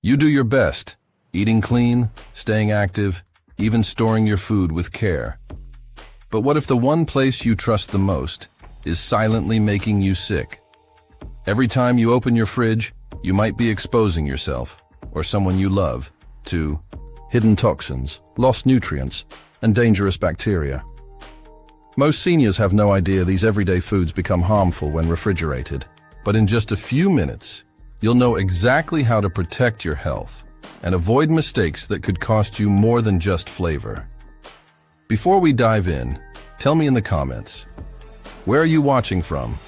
You do your best, eating clean, staying active, even storing your food with care. But what if the one place you trust the most is silently making you sick? Every time you open your fridge, you might be exposing yourself, or someone you love, to hidden toxins, lost nutrients, and dangerous bacteria. Most seniors have no idea these everyday foods become harmful when refrigerated, but in just a few minutes, you'll know exactly how to protect your health and avoid mistakes that could cost you more than just flavor. Before we dive in, tell me in the comments, where are you watching from?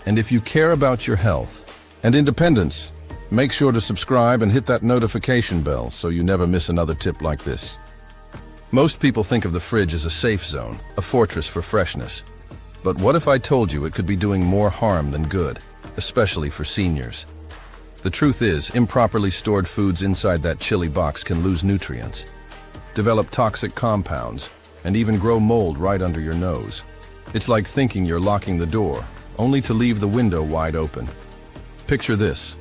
And if you care about your health and independence, make sure to subscribe and hit that notification bell so you never miss another tip like this. Most people think of the fridge as a safe zone, a fortress for freshness. But what if I told you it could be doing more harm than good, especially for seniors? The truth is, improperly stored foods inside that chili box can lose nutrients, develop toxic compounds, and even grow mold right under your nose. It's like thinking you're locking the door, only to leave the window wide open. Picture this.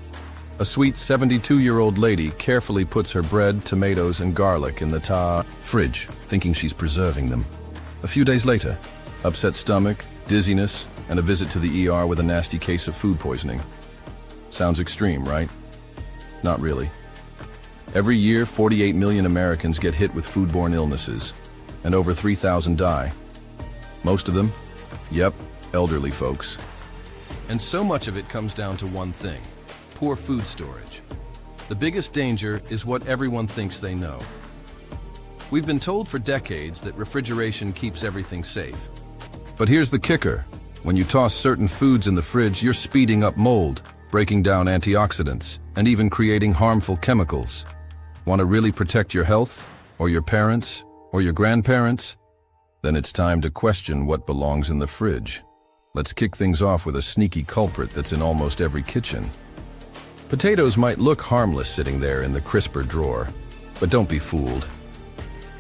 A sweet 72-year-old lady carefully puts her bread, tomatoes, and garlic in the fridge, thinking she's preserving them. A few days later, upset stomach, dizziness, and a visit to the ER with a nasty case of food poisoning. Sounds extreme, right? Not really. Every year, 48 million Americans get hit with foodborne illnesses, and over 3,000 die. Most of them, elderly folks. And so much of it comes down to one thing: poor food storage. The biggest danger is what everyone thinks they know. We've been told for decades that refrigeration keeps everything safe. But here's the kicker. When you toss certain foods in the fridge, you're speeding up mold, breaking down antioxidants, and even creating harmful chemicals. Want to really protect your health, or your parents, or your grandparents? Then it's time to question what belongs in the fridge. Let's kick things off with a sneaky culprit that's in almost every kitchen. Potatoes might look harmless sitting there in the crisper drawer, but don't be fooled.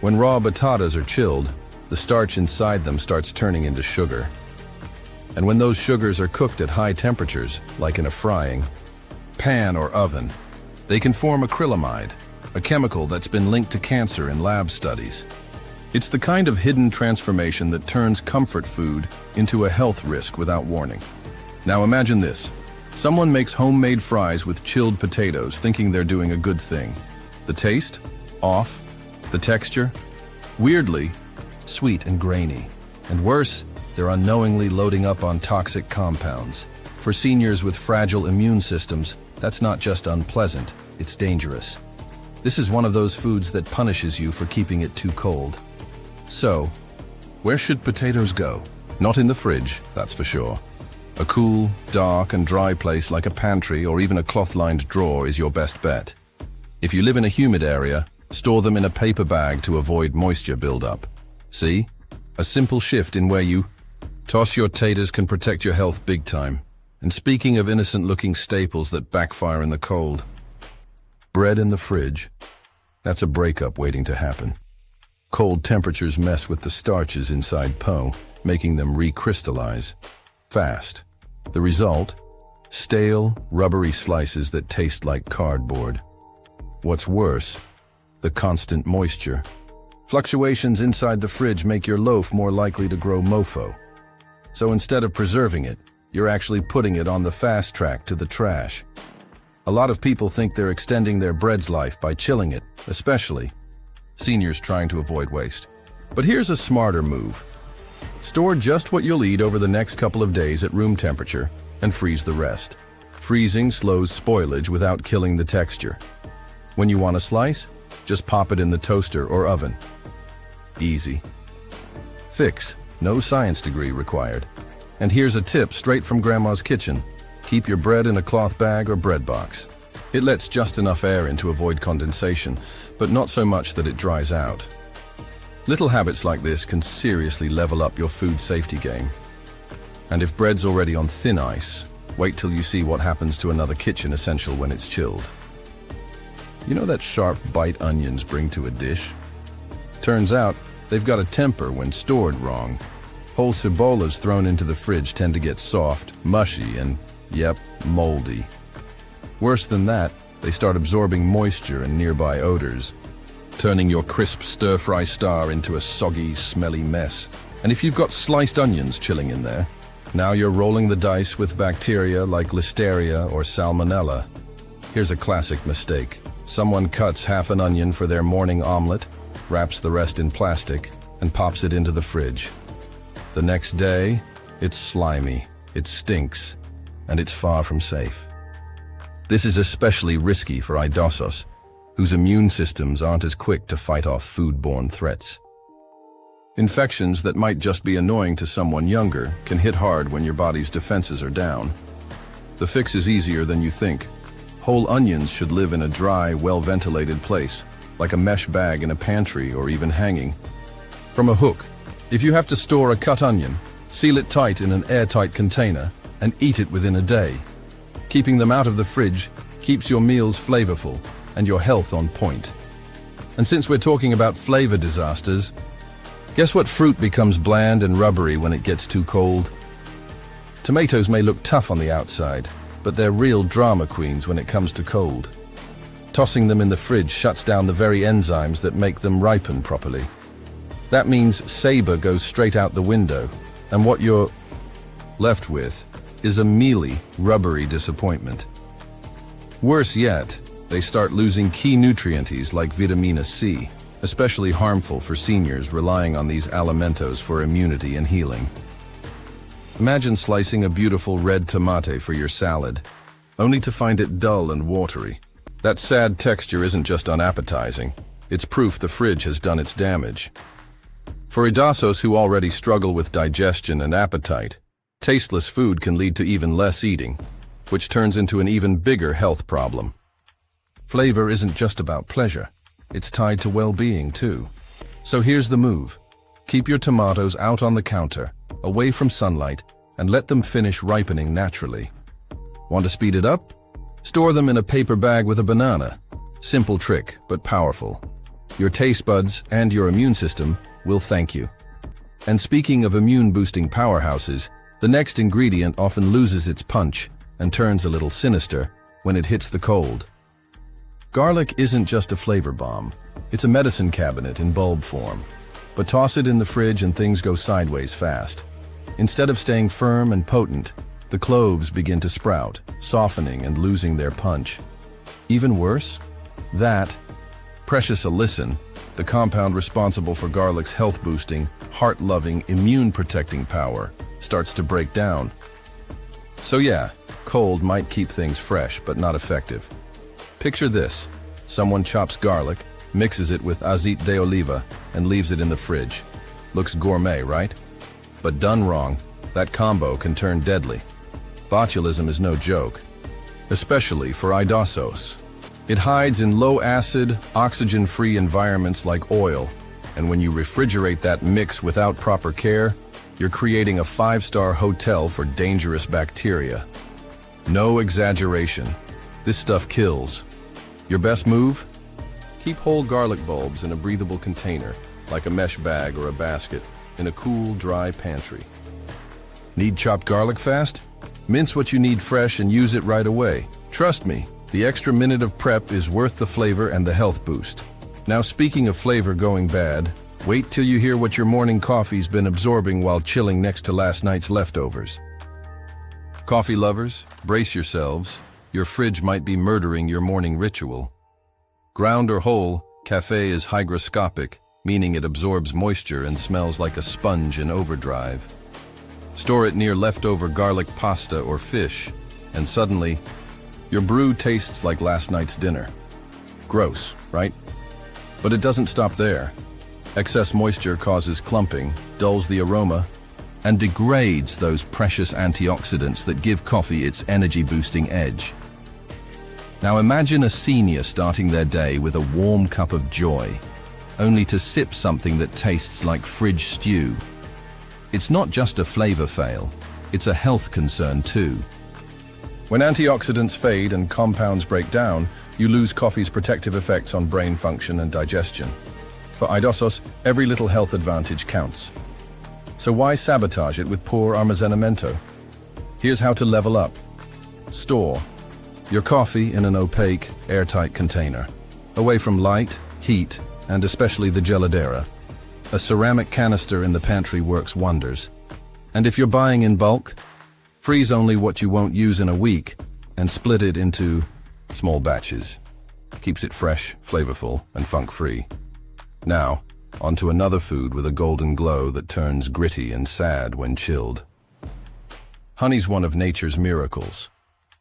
When raw batatas are chilled, the starch inside them starts turning into sugar. And when those sugars are cooked at high temperatures, like in a frying pan or oven, they can form acrylamide, a chemical that's been linked to cancer in lab studies. It's the kind of hidden transformation that turns comfort food into a health risk without warning. Now imagine this. Someone makes homemade fries with chilled potatoes, thinking they're doing a good thing. The taste? Off. The texture? Weirdly, sweet and grainy. And worse, they're unknowingly loading up on toxic compounds. For seniors with fragile immune systems, that's not just unpleasant, it's dangerous. This is one of those foods that punishes you for keeping it too cold. So, where should potatoes go? Not in the fridge, that's for sure. A cool, dark, and dry place like a pantry or even a cloth-lined drawer is your best bet. If you live in a humid area, store them in a paper bag to avoid moisture buildup. See? A simple shift in where you toss your taters can protect your health big time. And speaking of innocent-looking staples that backfire in the cold, bread in the fridge, that's a breakup waiting to happen. Cold temperatures mess with the starches inside dough, making them recrystallize fast. The result? Stale, rubbery slices that taste like cardboard. What's worse? The constant moisture. Fluctuations inside the fridge make your loaf more likely to grow mofo. So instead of preserving it, you're actually putting it on the fast track to the trash. A lot of people think they're extending their bread's life by chilling it, especially seniors trying to avoid waste. But here's a smarter move. Store just what you'll eat over the next couple of days at room temperature and freeze the rest. Freezing slows spoilage without killing the texture. When you want a slice, just pop it in the toaster or oven. Easy. Fix. No science degree required. And here's a tip straight from Grandma's kitchen. Keep your bread in a cloth bag or bread box. It lets just enough air in to avoid condensation, but not so much that it dries out. Little habits like this can seriously level up your food safety game. And if bread's already on thin ice, wait till you see what happens to another kitchen essential when it's chilled. You know that sharp bite onions bring to a dish? Turns out, they've got a temper when stored wrong. Whole cebolas thrown into the fridge tend to get soft, mushy, and, moldy. Worse than that, they start absorbing moisture and nearby odors, turning your crisp stir-fry star into a soggy, smelly mess. And if you've got sliced onions chilling in there, now you're rolling the dice with bacteria like Listeria or Salmonella. Here's a classic mistake. Someone cuts half an onion for their morning omelet, wraps the rest in plastic, and pops it into the fridge. The next day, it's slimy, it stinks, and it's far from safe. This is especially risky for idosos, whose immune systems aren't as quick to fight off foodborne threats. Infections that might just be annoying to someone younger can hit hard when your body's defenses are down. The fix is easier than you think. Whole onions should live in a dry, well-ventilated place, like a mesh bag in a pantry or even hanging from a hook. If you have to store a cut onion, seal it tight in an airtight container and eat it within a day. Keeping them out of the fridge keeps your meals flavorful and your health on point. And since we're talking about flavor disasters, guess what fruit becomes bland and rubbery when it gets too cold? Tomatoes may look tough on the outside, but they're real drama queens when it comes to cold. Tossing them in the fridge shuts down the very enzymes that make them ripen properly. That means savor goes straight out the window, and what you're left with is a mealy, rubbery disappointment. Worse yet, they start losing key nutrients like vitamin C, especially harmful for seniors relying on these alimentos for immunity and healing. Imagine slicing a beautiful red tomate for your salad, only to find it dull and watery. That sad texture isn't just unappetizing, it's proof the fridge has done its damage. For idosos who already struggle with digestion and appetite, tasteless food can lead to even less eating, which turns into an even bigger health problem. Flavor isn't just about pleasure, it's tied to well-being too. So here's the move. Keep your tomatoes out on the counter, away from sunlight, and let them finish ripening naturally. Want to speed it up? Store them in a paper bag with a banana. Simple trick, but powerful. Your taste buds and your immune system will thank you. And speaking of immune-boosting powerhouses, the next ingredient often loses its punch and turns a little sinister when it hits the cold. Garlic isn't just a flavor bomb. It's a medicine cabinet in bulb form. But toss it in the fridge and things go sideways fast. Instead of staying firm and potent, the cloves begin to sprout, softening and losing their punch. Even worse, that precious allicin, the compound responsible for garlic's health-boosting, heart-loving, immune-protecting power, starts to break down. So yeah, cold might keep things fresh, but not effective. Picture this. Someone chops garlic, mixes it with azeite de oliva, and leaves it in the fridge. Looks gourmet, right? But done wrong, that combo can turn deadly. Botulism is no joke, especially for idosos. It hides in low-acid, oxygen-free environments like oil, and when you refrigerate that mix without proper care, you're creating a 5-star hotel for dangerous bacteria. No exaggeration. This stuff kills. Your best move? Keep whole garlic bulbs in a breathable container, like a mesh bag or a basket, in a cool, dry pantry. Need chopped garlic fast? Mince what you need fresh and use it right away. Trust me, the extra minute of prep is worth the flavor and the health boost. Now, speaking of flavor going bad, wait till you hear what your morning coffee's been absorbing while chilling next to last night's leftovers. Coffee lovers, brace yourselves. Your fridge might be murdering your morning ritual. Ground or whole, cafe is hygroscopic, meaning it absorbs moisture and smells like a sponge in overdrive. Store it near leftover garlic pasta or fish, and suddenly, your brew tastes like last night's dinner. Gross, right? But it doesn't stop there. Excess moisture causes clumping, dulls the aroma, and degrades those precious antioxidants that give coffee its energy-boosting edge. Now imagine a senior starting their day with a warm cup of joy, only to sip something that tastes like fridge stew. It's not just a flavor fail, it's a health concern too. When antioxidants fade and compounds break down, you lose coffee's protective effects on brain function and digestion. For idosos, every little health advantage counts. So why sabotage it with poor almacenamiento? Here's how to level up. Store. Your coffee in an opaque, airtight container, away from light, heat, and especially the geladera. A ceramic canister in the pantry works wonders. And if you're buying in bulk, freeze only what you won't use in a week and split it into small batches. Keeps it fresh, flavorful, and funk-free. Now, onto another food with a golden glow that turns gritty and sad when chilled. Honey's one of nature's miracles.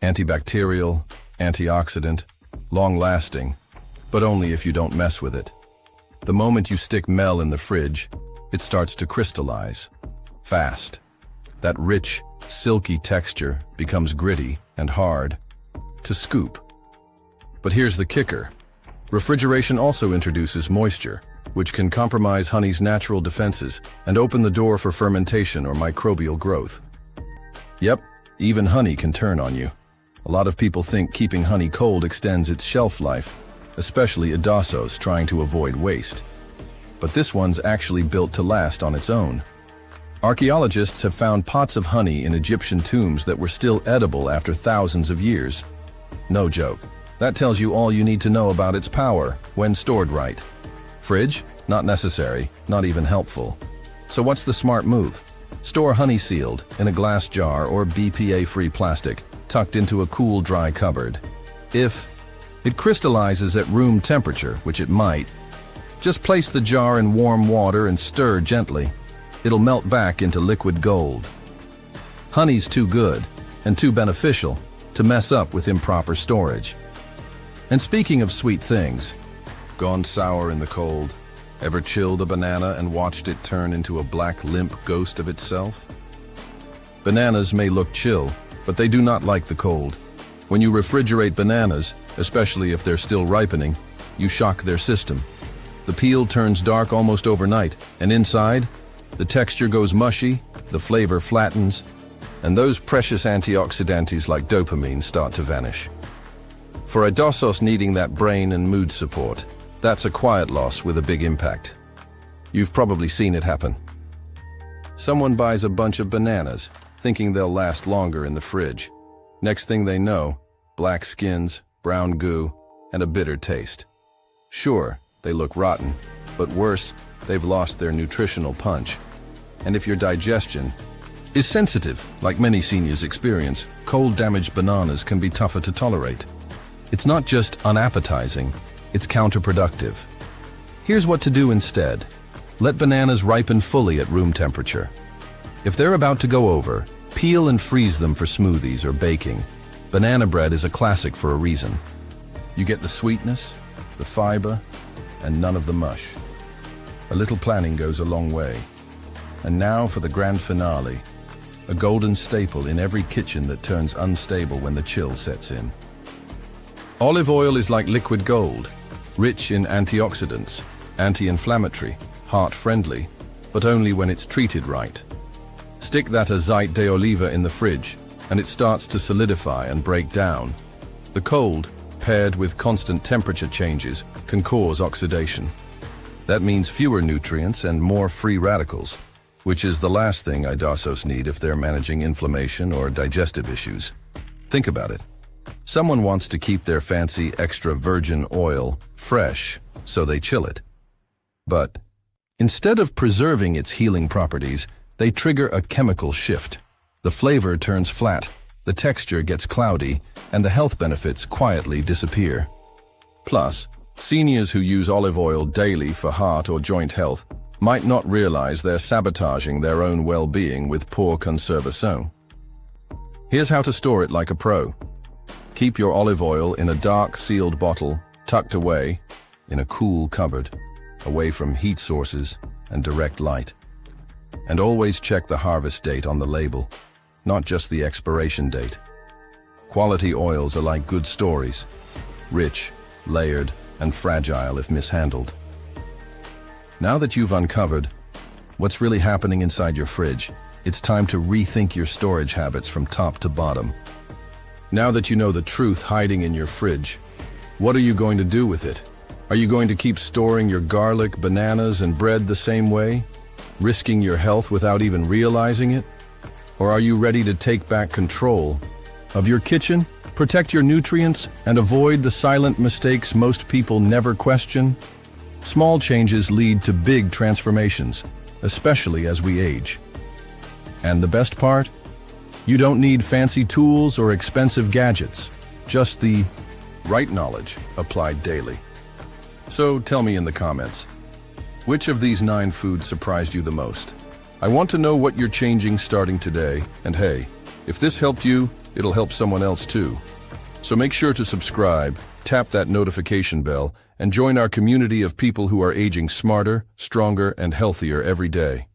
Antibacterial, antioxidant, long-lasting, but only if you don't mess with it. The moment you stick mel in the fridge, it starts to crystallize. Fast. That rich, silky texture becomes gritty and hard to scoop. But here's the kicker. Refrigeration also introduces moisture, which can compromise honey's natural defenses and open the door for fermentation or microbial growth. Yep, even honey can turn on you. A lot of people think keeping honey cold extends its shelf life, especially Adassos trying to avoid waste. But this one's actually built to last on its own. Archaeologists have found pots of honey in Egyptian tombs that were still edible after thousands of years. No joke. That tells you all you need to know about its power when stored right. Fridge? Not necessary, not even helpful. So what's the smart move? Store honey sealed in a glass jar or BPA-free plastic, tucked into a cool, dry cupboard. If it crystallizes at room temperature, which it might, just place the jar in warm water and stir gently. It'll melt back into liquid gold. Honey's too good and too beneficial to mess up with improper storage. And speaking of sweet things, gone sour in the cold, ever chilled a banana and watched it turn into a black, limp ghost of itself? Bananas may look chill, but they do not like the cold. When you refrigerate bananas, especially if they're still ripening, you shock their system. The peel turns dark almost overnight, and inside, the texture goes mushy, the flavor flattens, and those precious antioxidants like dopamine start to vanish. For Adassos needing that brain and mood support, that's a quiet loss with a big impact. You've probably seen it happen. Someone buys a bunch of bananas, thinking they'll last longer in the fridge. Next thing they know, black skins, brown goo, and a bitter taste. Sure, they look rotten, but worse, they've lost their nutritional punch. And if your digestion is sensitive, like many seniors experience, cold-damaged bananas can be tougher to tolerate. It's not just unappetizing, it's counterproductive. Here's what to do instead. Let bananas ripen fully at room temperature. If they're about to go over, peel and freeze them for smoothies or baking. Banana bread is a classic for a reason. You get the sweetness, the fiber, and none of the mush. A little planning goes a long way. And now for the grand finale, a golden staple in every kitchen that turns unstable when the chill sets in. Olive oil is like liquid gold, rich in antioxidants, anti-inflammatory, heart-friendly, but only when it's treated right. Stick that azeite de oliva in the fridge, and it starts to solidify and break down. The cold, paired with constant temperature changes, can cause oxidation. That means fewer nutrients and more free radicals, which is the last thing Adassos need if they're managing inflammation or digestive issues. Think about it. Someone wants to keep their fancy extra virgin oil fresh, so they chill it. But instead of preserving its healing properties, they trigger a chemical shift. The flavor turns flat, the texture gets cloudy, and the health benefits quietly disappear. Plus, seniors who use olive oil daily for heart or joint health might not realize they're sabotaging their own well-being with poor conservation. Here's how to store it like a pro. Keep your olive oil in a dark, sealed bottle, tucked away in a cool cupboard, away from heat sources and direct light. And always check the harvest date on the label, not just the expiration date. Quality oils are like good stories, rich, layered, and fragile if mishandled. Now that you've uncovered what's really happening inside your fridge, it's time to rethink your storage habits from top to bottom. Now that you know the truth hiding in your fridge, what are you going to do with it? Are you going to keep storing your garlic, bananas, and bread the same way, risking your health without even realizing it? Or are you ready to take back control of your kitchen, Protect your nutrients and avoid the silent mistakes most people never question. Small changes lead to big transformations, especially as we age. And the best part? You don't need fancy tools or expensive gadgets, just the right knowledge applied daily. So tell me in the comments, which of these 9 foods surprised you the most? I want to know what you're changing starting today, and hey, if this helped you, it'll help someone else too. So make sure to subscribe, tap that notification bell, and join our community of people who are aging smarter, stronger, and healthier every day.